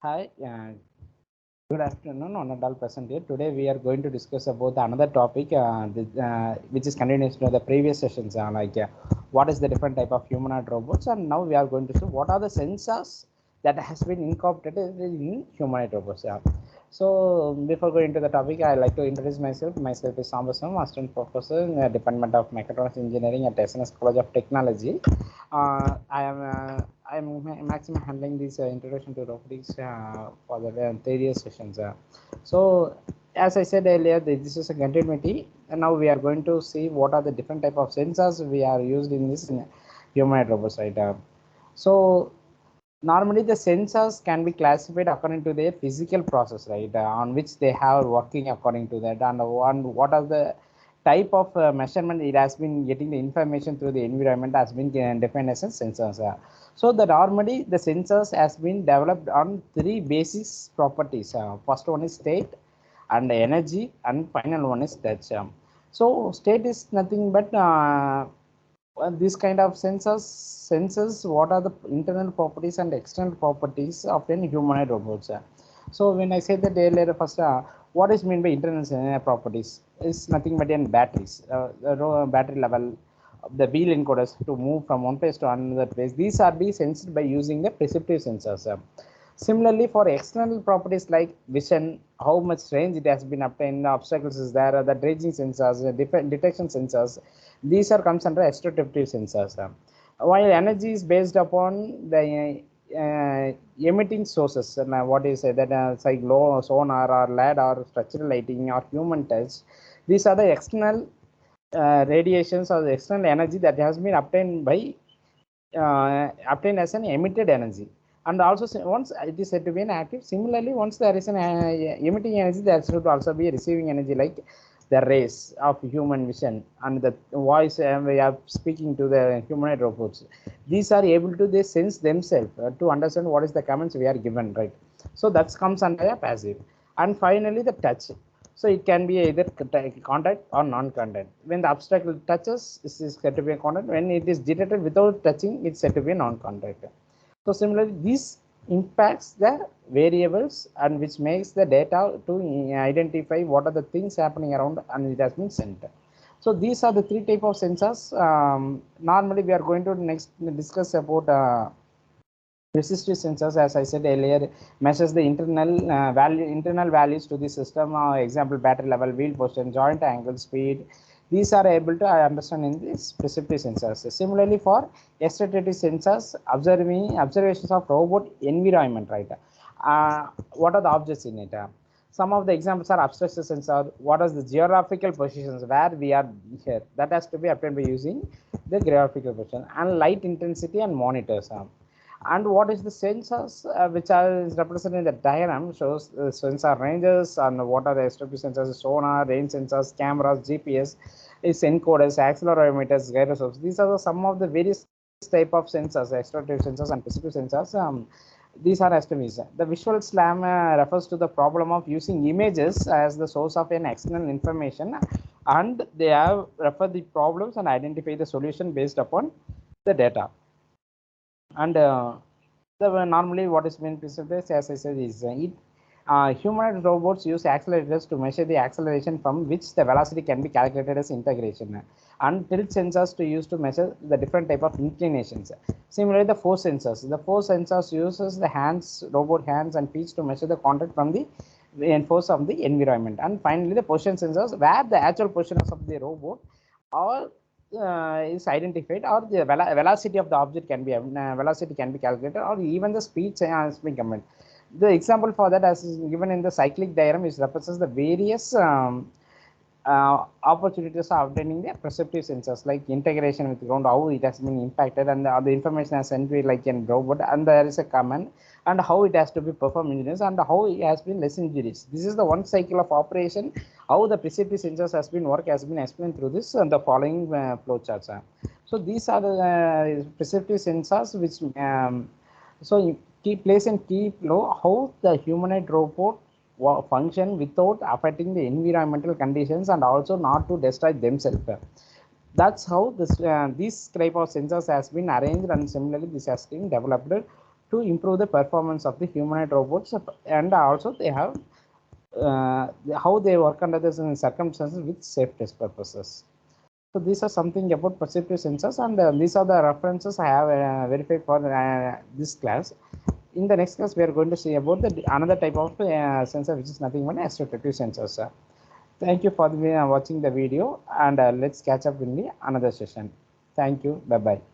Hi, good afternoon, honorable present here. Today we are going to discuss about another topic, which is continuation of the previous sessions, what is the different type of humanoid robots, and now we are going to see what are the sensors that has been incorporated in humanoid robots. So before going to the topic, I like to introduce myself. Myself is Sambasam, Assistant Professor in the Department of Mechatronics Engineering at SNS College of Technology. I am maximum handling this introduction to robotics for the third year sessions. So as I said earlier, this is a continuity, and now we are going to see what are the different type of sensors we are used in this humanoid robots, right? So normally the sensors can be classified according to their physical process, right, on which they have working according to that, and what are the type of measurement it has been getting the information through the environment has been defined as sensors. So the normally the sensors has been developed on three basic properties. First one is state and energy, and final one is touch. So state is nothing but this kind of sensors senses what are the internal properties and external properties of an humanoid robots. So when I say that earlier, first what is meant by internal properties is nothing but in batteries, the battery level of the wheel encoders to move from one place to another place. These are be sensed by using the perceptive sensors. Similarly, for external properties like vision, how much range it has been obtained, obstacles is there, the dredging sensors, detection sensors, these are comes under extractive sensors. While energy is based upon the emitting sources, what is that it's like low sonar or LED or structural lighting or human touch. These are the external radiations or the external energy that has been obtained by obtained as an emitted energy. And also once it is said to be an active, similarly once there is an emitting energy, there should also be a receiving energy, like the rays of human vision and the voice we are speaking to the humanoid robots. These are able to they sense themselves to understand what is the commands we are given, right? So that comes under a passive. And finally the touch. So it can be either contact or non-contact. When the obstacle touches, this is said to be a contact. When it is detected without touching, it's said to be a non-contact. So similarly, this impacts the variables and which makes the data to identify what are the things happening around, and it has been sent. So these are the three type of sensors. Normally, we are going to next discuss about resistive sensors. As I said earlier, measures the internal values to the system. Example: battery level, wheel position, joint angle, speed. These are able to understand in these perceptive sensors. Similarly, for extractive sensors, observations of robot environment, right? What are the objects in it? Some of the examples are abstract sensor. What is the geographical positions where we are here? That has to be obtained by using the geographical position, and light intensity and monitors. And what is the sensors which are represented in the diagram shows sensor ranges, and what are the STP sensors: sonar, range sensors, cameras, GPS, is encoders, accelerometers, gyroscopes. These are some of the various type of sensors, extractive sensors and passive sensors. These are estimates. The visual slam refers to the problem of using images as the source of an external information, and they have referred the problems and identify the solution based upon the data. And normally what is being presented, as I said, is humanoid robots use accelerators to measure the acceleration from which the velocity can be calculated as integration, and tilt sensors to use to measure the different type of inclinations. Similarly, the force sensors. The force sensors uses the hands, robot hands and feet to measure the contact from the force of the environment. And finally, the position sensors, where the actual position of the robot or is identified, or the velocity of the object can be velocity can be calculated, or even the speed has been commented. The example for that, as is given in the cyclic diagram, is represents the various opportunities of obtaining the perceptive sensors, like integration with ground, how it has been impacted, and the information has sent to like in robot, and there is a command, and how it has to be performed in this, and how it has been less injuries. This is the one cycle of operation. How the perceptive sensors has been work has been explained through this and the following flow charts. So these are the perceptive sensors which so key place and key flow, how the humanoid robot function without affecting the environmental conditions, and also not to destroy themselves. That's how this these type of sensors has been arranged, and similarly this has been developed to improve the performance of the humanoid robots, and also they have how they work under the circumstances with safe test purposes. So these are something about perceptive sensors, and these are the references I have verified for this class. In the next class, we are going to see about the another type of sensor, which is nothing but astroturfing sensors. Thank you for watching the video, and let's catch up in the another session. Thank you. Bye bye.